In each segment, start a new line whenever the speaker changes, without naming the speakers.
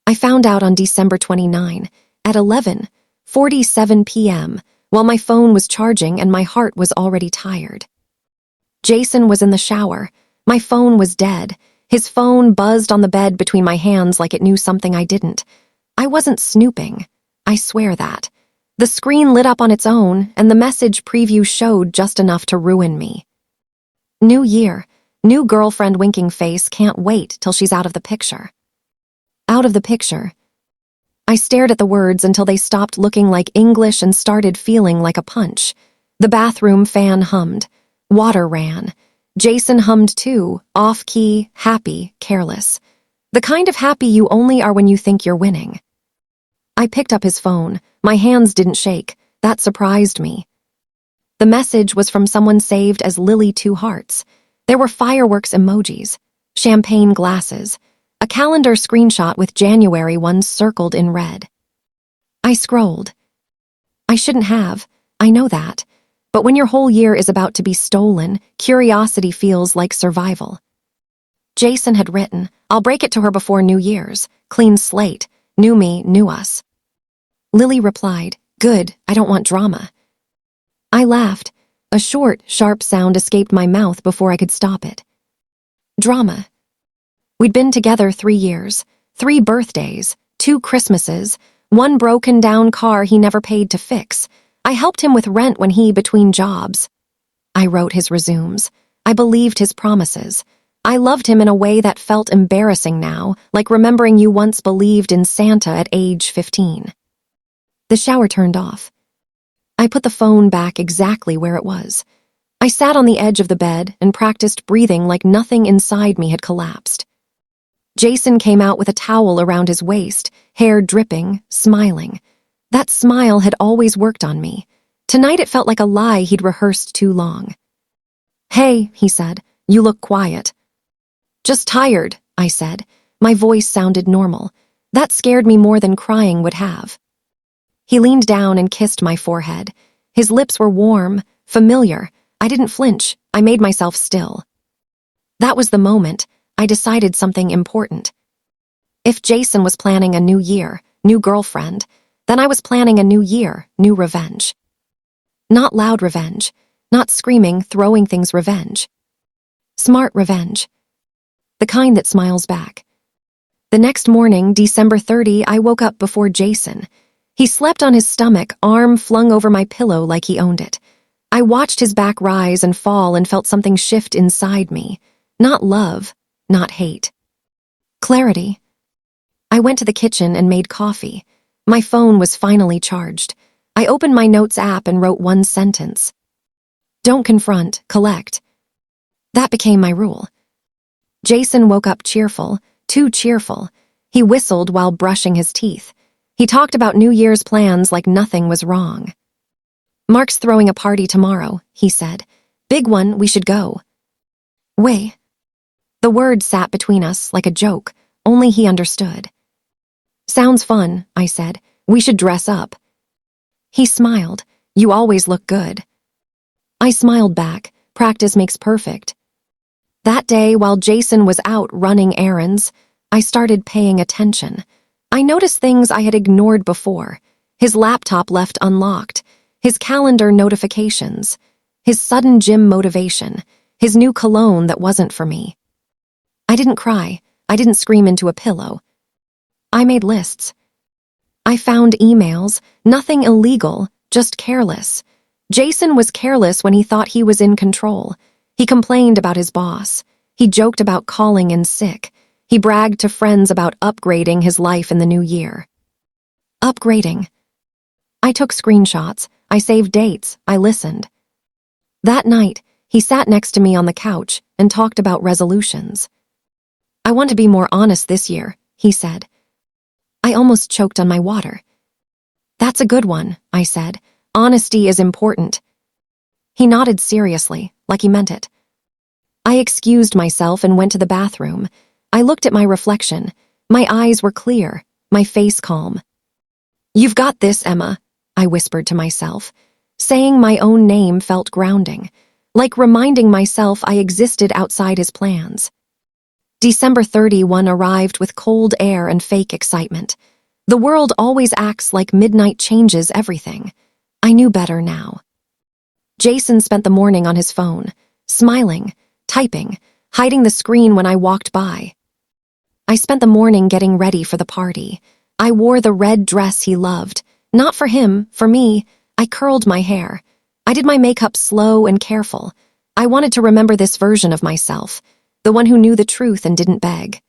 I found out on December 29 at 11:47 p.m. while my phone was charging and my heart was already tired. Jason was in the shower. My phone was dead. His phone buzzed on the bed between my hands like it knew something I didn't. I wasn't snooping. I swear that. The screen lit up on its own, and the message preview showed just enough to ruin me. New year. New girlfriend winking face can't wait till she's out of the picture. Out of the picture. I stared at the words until they stopped looking like English and started feeling like a punch. The bathroom fan hummed. Water ran. Jason hummed too, off-key, happy, careless. The kind of happy you only are when you think you're winning. I picked up his phone. My hands didn't shake. That surprised me. The message was from someone saved as Lily Two Hearts. There were fireworks emojis, champagne glasses, a calendar screenshot with January ones circled in red. I scrolled. I shouldn't have, I know that. But when your whole year is about to be stolen, curiosity feels like survival. Jason had written, "I'll break it to her before New Year's. Clean slate. Knew me, knew us." Lily replied, "Good, I don't want drama." I laughed. A short, sharp sound escaped my mouth before I could stop it. Drama. We'd been together 3 years, 3 birthdays, 2 Christmases, 1 broken-down car he never paid to fix. I helped him with rent when he between jobs. I wrote his resumes. I believed his promises. I loved him in a way that felt embarrassing now, like remembering you once believed in Santa at age 15. The shower turned off. I put the phone back exactly where it was. I sat on the edge of the bed and practiced breathing like nothing inside me had collapsed. Jason came out with a towel around his waist, hair dripping, smiling. That smile had always worked on me. Tonight it felt like a lie he'd rehearsed too long. "Hey," he said, "you look quiet." "Just tired," I said. My voice sounded normal. That scared me more than crying would have. He leaned down and kissed my forehead. His lips were warm, familiar. I didn't flinch. I made myself still. That was the moment I decided something important. If Jason was planning a new year, new girlfriend, then I was planning a new year, new revenge. Not loud revenge, not screaming, throwing things revenge. Smart revenge. The kind that smiles back. The next morning, December 30, I woke up before Jason. He slept on his stomach, arm flung over my pillow like he owned it. I watched his back rise and fall and felt something shift inside me. Not love, not hate. Clarity. I went to the kitchen and made coffee. My phone was finally charged. I opened my notes app and wrote 1 sentence. Don't confront, collect. That became my rule. Jason woke up cheerful, too cheerful. He whistled while brushing his teeth. He talked about New Year's plans like nothing was wrong. "Mark's throwing a party tomorrow," he said. "Big one, we should go." "Way." The word sat between us like a joke, only he understood. "Sounds fun," I said. "We should dress up." He smiled. "You always look good." I smiled back. Practice makes perfect. That day, while Jason was out running errands, I started paying attention. I noticed things I had ignored before. His laptop left unlocked, his calendar notifications, his sudden gym motivation, his new cologne that wasn't for me. I didn't cry. I didn't scream into a pillow. I made lists. I found emails, nothing illegal, just careless. Jason was careless when he thought he was in control. He complained about his boss. He joked about calling in sick. He bragged to friends about upgrading his life in the new year. Upgrading. I took screenshots. I saved dates. I listened. That night, he sat next to me on the couch and talked about resolutions. "I want to be more honest this year," he said. I almost choked on my water. "That's a good one," I said. "Honesty is important." He nodded seriously, like he meant it. I excused myself and went to the bathroom. I looked at my reflection. My eyes were clear, my face calm. "You've got this, Emma," I whispered to myself. Saying my own name felt grounding, like reminding myself I existed outside his plans. December 31 arrived with cold air and fake excitement. The world always acts like midnight changes everything. I knew better now. Jason spent the morning on his phone, smiling, typing, hiding the screen when I walked by. I spent the morning getting ready for the party. I wore the red dress he loved. Not for him, for me. I curled my hair. I did my makeup slow and careful. I wanted to remember this version of myself, the one who knew the truth and didn't beg.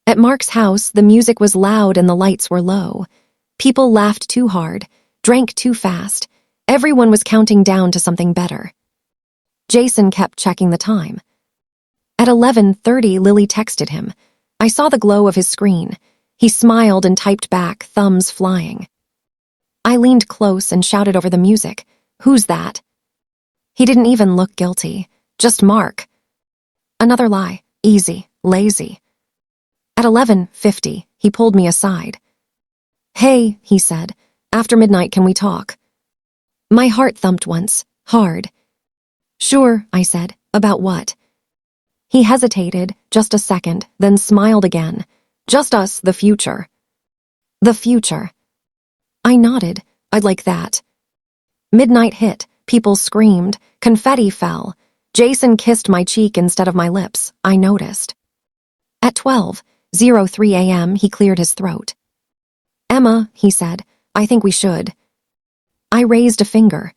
At Mark's house, the music was loud and the lights were low. People laughed too hard, drank too fast. Everyone was counting down to something better. Jason kept checking the time. At 11:30, Lily texted him. I saw the glow of his screen. He smiled and typed back, thumbs flying. I leaned close and shouted over the music, "Who's that?" He didn't even look guilty. Just Mark. Another lie. Easy. Lazy. At 11:50, he pulled me aside. "Hey," he said, "after midnight can we talk?" My heart thumped once, hard. "Sure," I said. "About what?" He hesitated, just a second, then smiled again. "Just us, the future." The future. I nodded. I'd like that. Midnight hit. People screamed. Confetti fell. Jason kissed my cheek instead of my lips. I noticed. At 12:03 a.m., he cleared his throat. "Emma," he said, "I think we should." I raised a finger.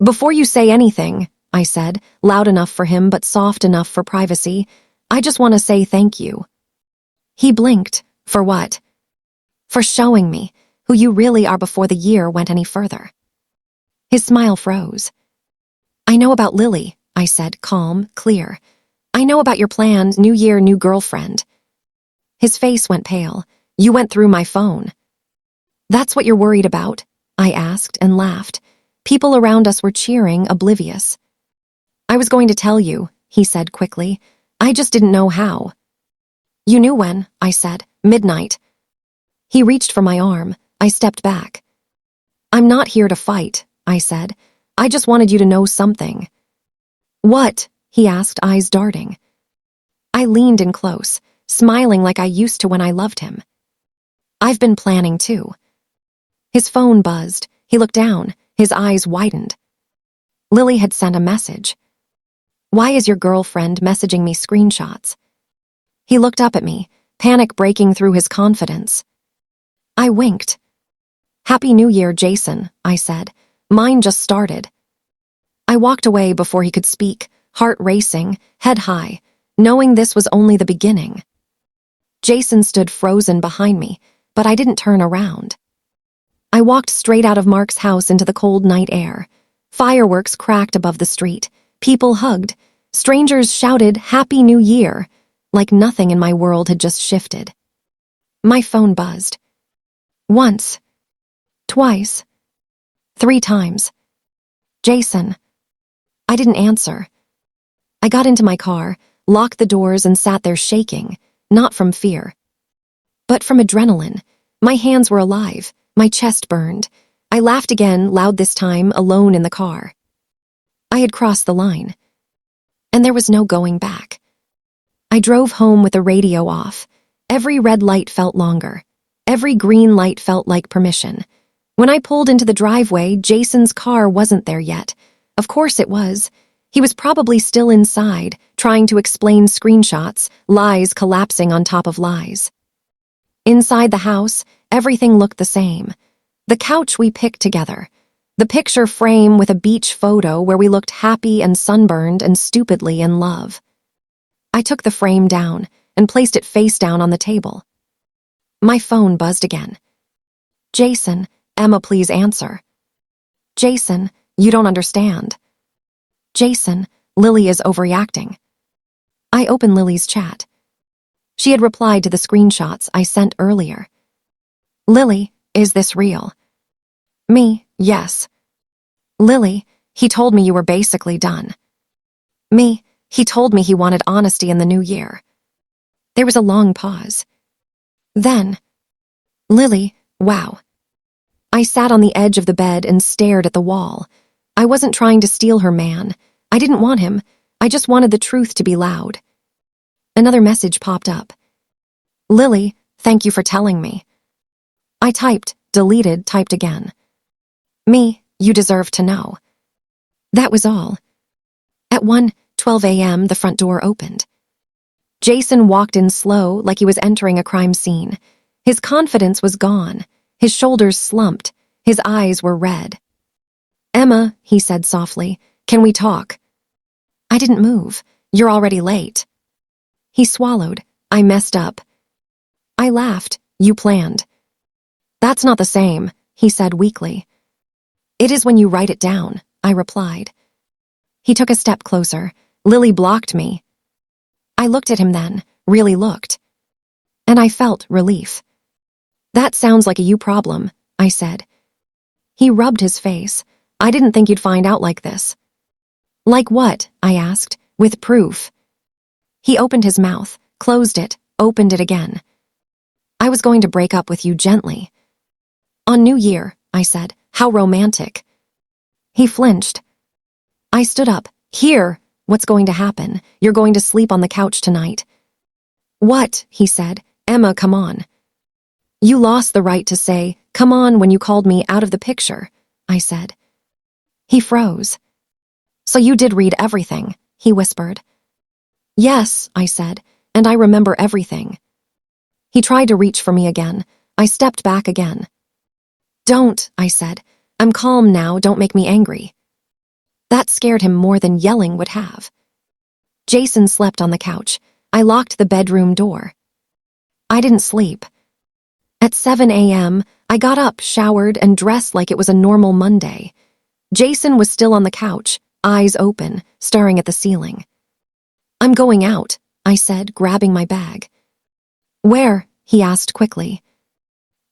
"Before you say anything," I said, loud enough for him but soft enough for privacy, "I just want to say thank you." He blinked. "For what?" "For showing me who you really are before the year went any further." His smile froze. "I know about Lily," I said, calm, clear. "I know about your plans, new year, new girlfriend." His face went pale. "You went through my phone." "That's what you're worried about?" I asked and laughed. People around us were cheering, oblivious. "I was going to tell you," he said quickly. "I just didn't know how." "You knew when," I said. "Midnight." He reached for my arm. I stepped back. "I'm not here to fight," I said. "I just wanted you to know something." "What?" he asked, eyes darting. I leaned in close, smiling like I used to when I loved him. "I've been planning too." His phone buzzed. He looked down. His eyes widened. Lily had sent a message. "Why is your girlfriend messaging me screenshots?" He looked up at me, panic breaking through his confidence. I winked. "Happy New Year, Jason," I said. "Mine just started." I walked away before he could speak, heart racing, head high, knowing this was only the beginning. Jason stood frozen behind me, but I didn't turn around. I walked straight out of Mark's house into the cold night air. Fireworks cracked above the street. People hugged. Strangers shouted, "Happy New Year," like nothing in my world had just shifted. My phone buzzed. Once. Twice. 3 times. "Jason." I didn't answer. I got into my car, locked the doors, and sat there shaking, not from fear, but from adrenaline. My hands were alive. My chest burned. I laughed again, loud this time, alone in the car. I had crossed the line, and there was no going back. I drove home with the radio off. Every red light felt longer. Every green light felt like permission. When I pulled into the driveway, Jason's car wasn't there yet. Of course it was. He was probably still inside, trying to explain screenshots, lies collapsing on top of lies. Inside the house, everything looked the same. The couch we picked together. The picture frame with a beach photo where we looked happy and sunburned and stupidly in love. I took the frame down and placed it face down on the table. My phone buzzed again. "Jason, Emma, please answer." "Jason, you don't understand." "Jason, Lily is overreacting." I opened Lily's chat. She had replied to the screenshots I sent earlier. "Lily, is this real?" Me, yes. "Lily, he told me you were basically done." Me, he told me he wanted honesty in the new year. There was a long pause. Then, "Lily, wow." I sat on the edge of the bed and stared at the wall. I wasn't trying to steal her man. I didn't want him. I just wanted the truth to be loud. Another message popped up. Lily, thank you for telling me. I typed, deleted, typed again. Me, you deserve to know. That was all. At 1:12 a.m., the front door opened. Jason walked in slow, like he was entering a crime scene. His confidence was gone. His shoulders slumped. His eyes were red. Emma, he said softly, can we talk? I didn't move. You're already late. He swallowed. I messed up. I laughed. You planned. That's not the same, he said weakly. It is when you write it down, I replied. He took a step closer. Lily blocked me. I looked at him then, really looked. And I felt relief. That sounds like a you problem, I said. He rubbed his face. I didn't think you'd find out like this. Like what? I asked, with proof. He opened his mouth, closed it, opened it again. I was going to break up with you gently. On New Year, I said. How romantic. He flinched. I stood up. Here, what's going to happen? You're going to sleep on the couch tonight. What? He said. Emma, come on. You lost the right to say, come on, when you called me out of the picture, I said. He froze. So you did read everything, he whispered. Yes, I said, and I remember everything. He tried to reach for me again. I stepped back again. Don't, I said. I'm calm now, don't make me angry. That scared him more than yelling would have. Jason slept on the couch. I locked the bedroom door. I didn't sleep. At 7 a.m., I got up, showered, and dressed like it was a normal Monday. Jason was still on the couch, eyes open, staring at the ceiling. I'm going out, I said, grabbing my bag. Where? He asked quickly.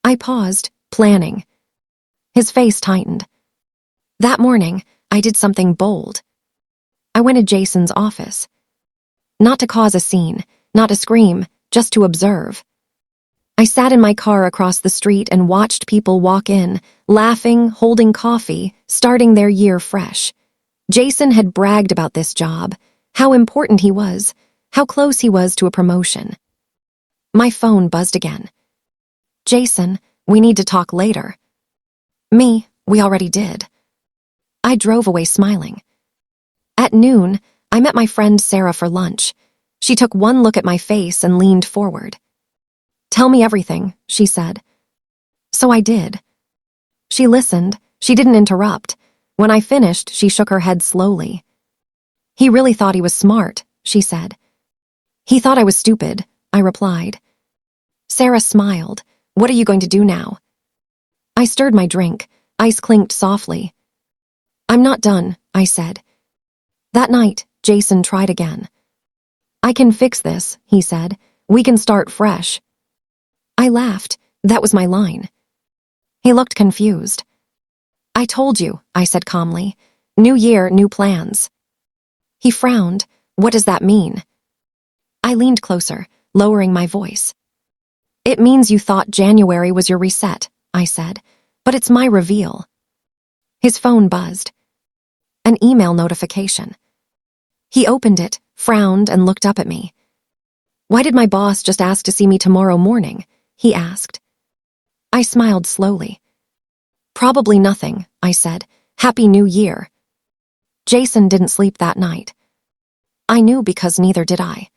I paused, planning. His face tightened. That morning, I did something bold. I went to Jason's office. Not to cause a scene, not to scream, just to observe. I sat in my car across the street and watched people walk in, laughing, holding coffee, starting their year fresh. Jason had bragged about this job, how important he was, how close he was to a promotion. My phone buzzed again. Jason, we need to talk later. Me, we already did. I drove away smiling. At noon, I met my friend Sarah for lunch. She took one look at my face and leaned forward. Tell me everything, she said. So I did. She listened. She didn't interrupt. When I finished, she shook her head slowly. He really thought he was smart, she said. He thought I was stupid, I replied. Sarah smiled. What are you going to do now? I stirred my drink. Ice clinked softly. I'm not done, I said. That night, Jason tried again. I can fix this, he said. We can start fresh. I laughed. That was my line. He looked confused. I told you, I said calmly. New year, new plans. He frowned. What does that mean? I leaned closer, lowering my voice. It means you thought January was your reset, I said, but it's my reveal. His phone buzzed. An email notification. He opened it, frowned, and looked up at me. Why did my boss just ask to see me tomorrow morning? He asked. I smiled slowly. Probably nothing, I said. Happy New Year. Jason didn't sleep that night. I knew because neither did I.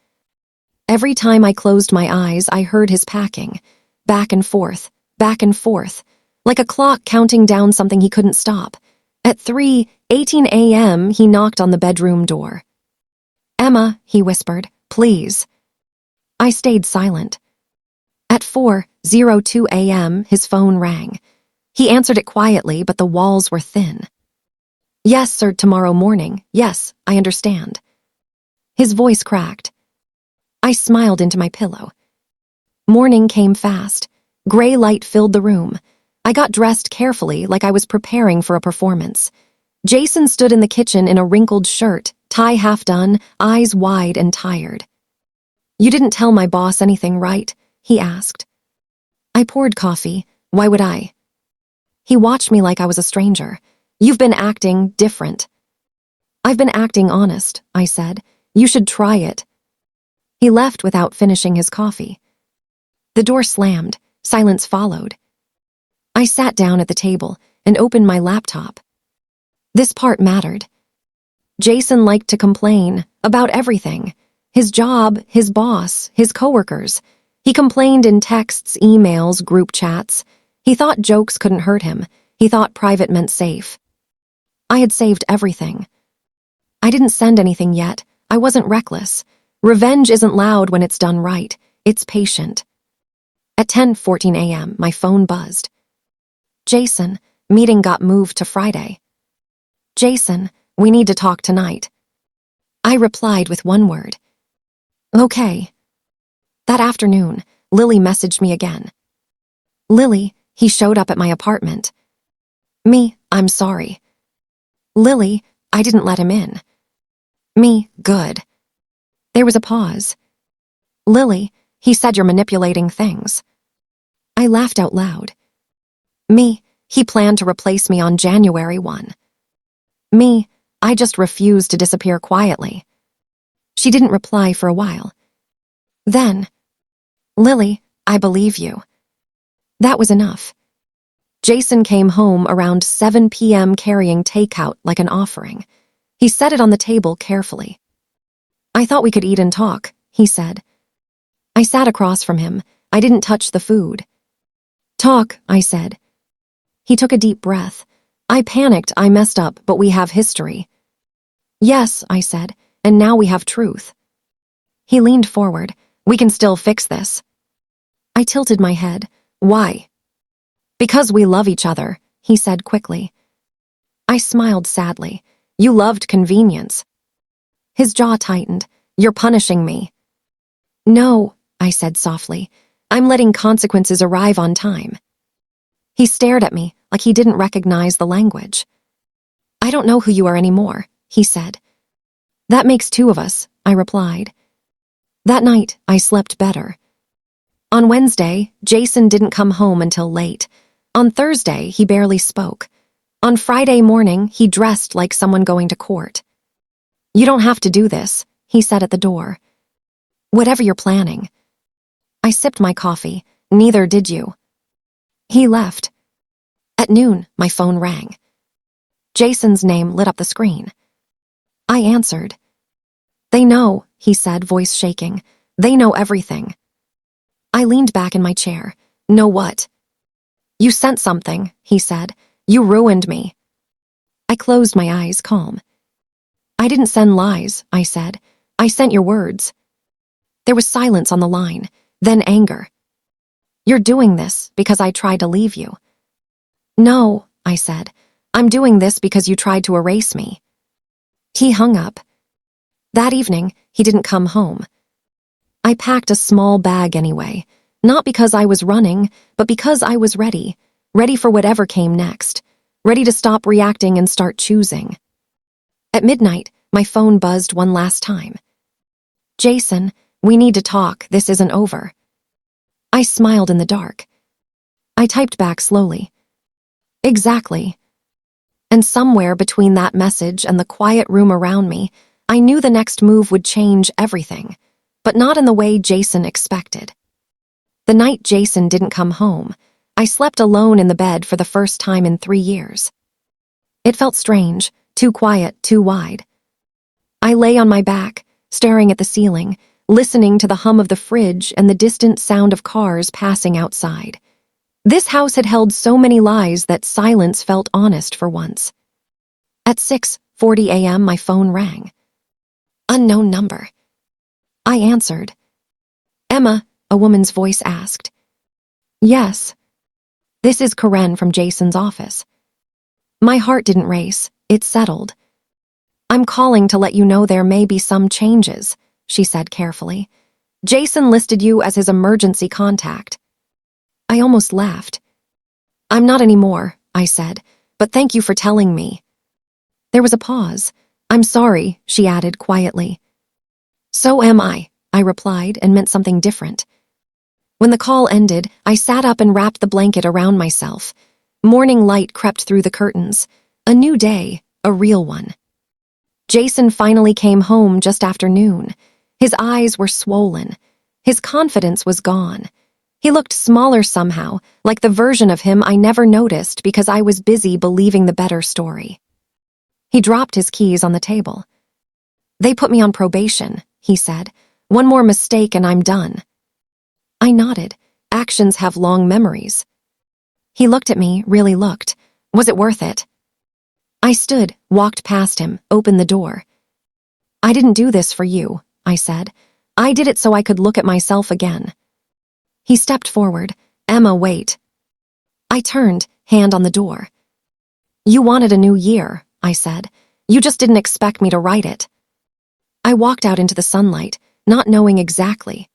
Every time I closed my eyes, I heard his packing. Back and forth, like a clock counting down something he couldn't stop. At 3:18 a.m., he knocked on the bedroom door. Emma, he whispered, please. I stayed silent. At 4:02 a.m., his phone rang. He answered it quietly, but the walls were thin. Yes, sir, tomorrow morning. Yes, I understand. His voice cracked. I smiled into my pillow. Morning came fast. Gray light filled the room. I got dressed carefully, like I was preparing for a performance. Jason stood in the kitchen in a wrinkled shirt, tie half done, eyes wide and tired. You didn't tell my boss anything, right? He asked. I poured coffee. Why would I? He watched me like I was a stranger. You've been acting different. I've been acting honest, I said. You should try it. He left without finishing his coffee. The door slammed. Silence followed. I sat down at the table and opened my laptop. This part mattered. Jason liked to complain about everything. His job, his boss, his coworkers. He complained in texts, emails, group chats. He thought jokes couldn't hurt him. He thought private meant safe. I had saved everything. I didn't send anything yet. I wasn't reckless. Revenge isn't loud when it's done right. It's patient. At 10:14 a.m., my phone buzzed. Jason, meeting got moved to Friday. Jason, we need to talk tonight. I replied with one word. Okay. That afternoon, Lily messaged me again. Lily, he showed up at my apartment. Me, I'm sorry. Lily, I didn't let him in. Me, good. There was a pause. Lily, he said you're manipulating things. I laughed out loud. Me, he planned to replace me on January 1. Me, I just refused to disappear quietly. She didn't reply for a while. Then, Lily, I believe you. That was enough. Jason came home around 7 p.m. carrying takeout like an offering. He set it on the table carefully. I thought we could eat and talk, he said. I sat across from him. I didn't touch the food. Talk, I said. He took a deep breath. I panicked. I messed up, but we have history. Yes, I said, and now we have truth. He leaned forward. We can still fix this. I tilted my head. Why? Because we love each other, he said quickly. I smiled sadly. You loved convenience. His jaw tightened. You're punishing me. No, I said softly. I'm letting consequences arrive on time. He stared at me like he didn't recognize the language. I don't know who you are anymore, he said. That makes two of us, I replied. That night, I slept better. On Wednesday, Jason didn't come home until late. On Thursday, he barely spoke. On Friday morning, he dressed like someone going to court. You don't have to do this, he said at the door. Whatever you're planning. I sipped my coffee. Neither did you. He left. At noon, my phone rang. Jason's name lit up the screen. I answered. They know, he said, voice shaking. They know everything. I leaned back in my chair. Know what? You sent something, he said. You ruined me. I closed my eyes, calm. I didn't send lies, I said. I sent your words. There was silence on the line, then anger. You're doing this because I tried to leave you. No, I said. I'm doing this because you tried to erase me. He hung up. That evening, he didn't come home. I packed a small bag anyway, not because I was running, but because I was ready for whatever came next, ready to stop reacting and start choosing. At midnight, my phone buzzed one last time. Jason, we need to talk, this isn't over. I smiled in the dark. I typed back slowly. Exactly. And somewhere between that message and the quiet room around me, I knew the next move would change everything, but not in the way Jason expected. The night Jason didn't come home, I slept alone in the bed for the first time in 3 years. It felt strange, too quiet, too wide. I lay on my back, staring at the ceiling, listening to the hum of the fridge and the distant sound of cars passing outside. This house had held so many lies that silence felt honest for once. At 6:40 a.m., my phone rang. Unknown number. I answered. Emma, a woman's voice asked. Yes. This is Karen from Jason's office. My heart didn't race, it settled. I'm calling to let you know there may be some changes, she said carefully. Jason listed you as his emergency contact. I almost laughed. I'm not anymore, I said, but thank you for telling me. There was a pause. I'm sorry, she added quietly. So am I replied and meant something different. When the call ended, I sat up and wrapped the blanket around myself. Morning light crept through the curtains. A new day, a real one. Jason finally came home just after noon. His eyes were swollen. His confidence was gone. He looked smaller somehow, like the version of him I never noticed because I was busy believing the better story. He dropped his keys on the table. "They put me on probation," he said. "One more mistake and I'm done." I nodded. Actions have long memories. He looked at me, really looked. Was it worth it? I stood, walked past him, opened the door. "I didn't do this for you," I said. "I did it so I could look at myself again." He stepped forward. "Emma, wait." I turned, hand on the door. "You wanted a new year," I said. "You just didn't expect me to write it." I walked out into the sunlight, not knowing exactly.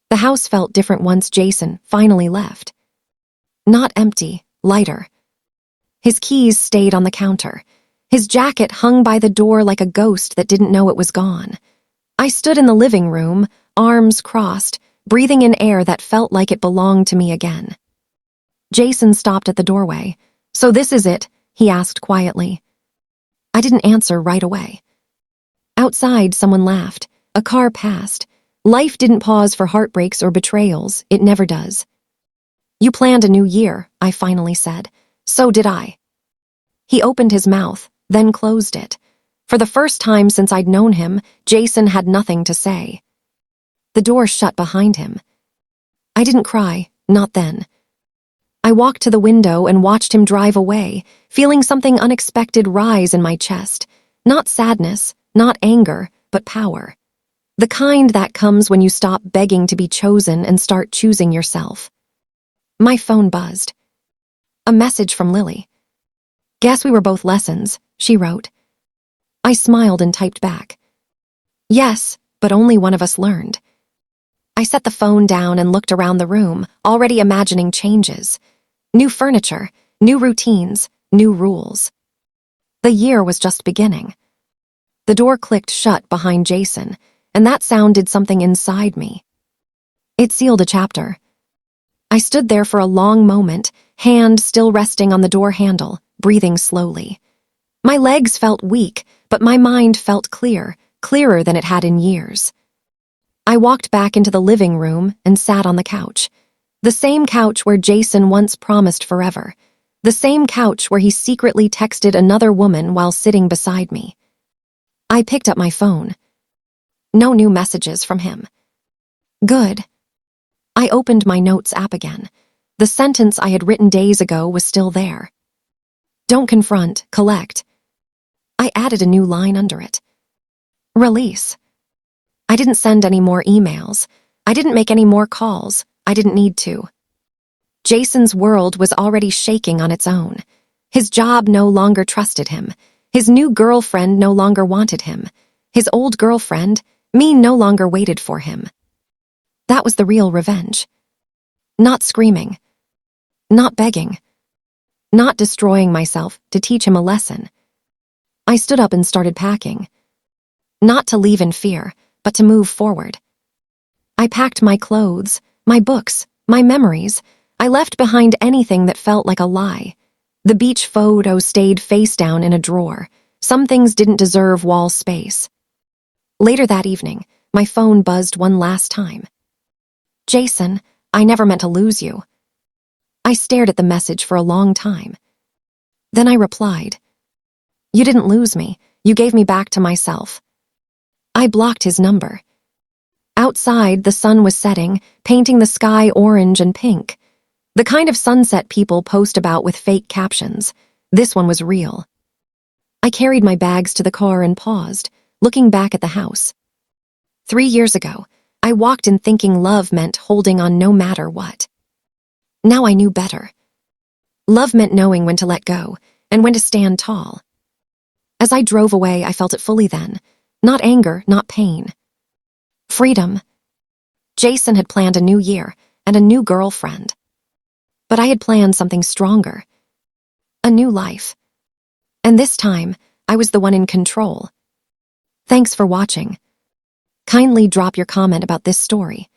The house felt different once Jason finally left. Not empty, lighter. His keys stayed on the counter. His jacket hung by the door like a ghost that didn't know it was gone. I stood in the living room, arms crossed, breathing in air that felt like it belonged to me again. Jason stopped at the doorway. "So this is it?" he asked quietly. I didn't answer right away. Outside, someone laughed. A car passed. Life didn't pause for heartbreaks or betrayals. It never does. "You planned a new year," I finally said. "So did I." He opened his mouth, then closed it. For the first time since I'd known him, Jason had nothing to say. The door shut behind him. I didn't cry, not then. I walked to the window and watched him drive away, feeling something unexpected rise in my chest. Not sadness, not anger, but power. The kind that comes when you stop begging to be chosen and start choosing yourself. My phone buzzed. A message from Lily. "Guess we were both lessons," she wrote. I smiled and typed back. "Yes, but only one of us learned." I set the phone down and looked around the room, already imagining changes. New furniture, new routines, new rules. The year was just beginning. The door clicked shut behind Jason, and that sound did something inside me. It sealed a chapter. I stood there for a long moment, hand still resting on the door handle, breathing slowly. My legs felt weak, but my mind felt clear, clearer than it had in years. I walked back into the living room and sat on the couch. The same couch where Jason once promised forever. The same couch where he secretly texted another woman while sitting beside me. I picked up my phone. No new messages from him. Good. I opened my notes app again. The sentence I had written days ago was still there. Don't confront, collect. I added a new line under it. Release. I didn't send any more emails. I didn't make any more calls. I didn't need to. Jason's world was already shaking on its own. His job no longer trusted him. His new girlfriend no longer wanted him. His old girlfriend, me, no longer waited for him. That was the real revenge. Not screaming. Not begging. Not destroying myself to teach him a lesson. I stood up and started packing. Not to leave in fear, but to move forward. I packed my clothes, my books, my memories. I left behind anything that felt like a lie. The beach photo stayed face down in a drawer. Some things didn't deserve wall space. Later that evening, my phone buzzed one last time. "Jason, I never meant to lose you." I stared at the message for a long time. Then I replied, "You didn't lose me. You gave me back to myself." I blocked his number. Outside, the sun was setting, painting the sky orange and pink. The kind of sunset people post about with fake captions. This one was real. I carried my bags to the car and paused, looking back at the house. 3 years ago, I walked in thinking love meant holding on no matter what. Now I knew better. Love meant knowing when to let go and when to stand tall. As I drove away, I felt it fully then. Not anger, not pain. Freedom. Jason had planned a new year and a new girlfriend. But I had planned something stronger. A new life. And this time, I was the one in control. Thanks for watching. Kindly drop your comment about this story.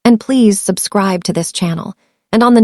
And please subscribe to this channel, and on the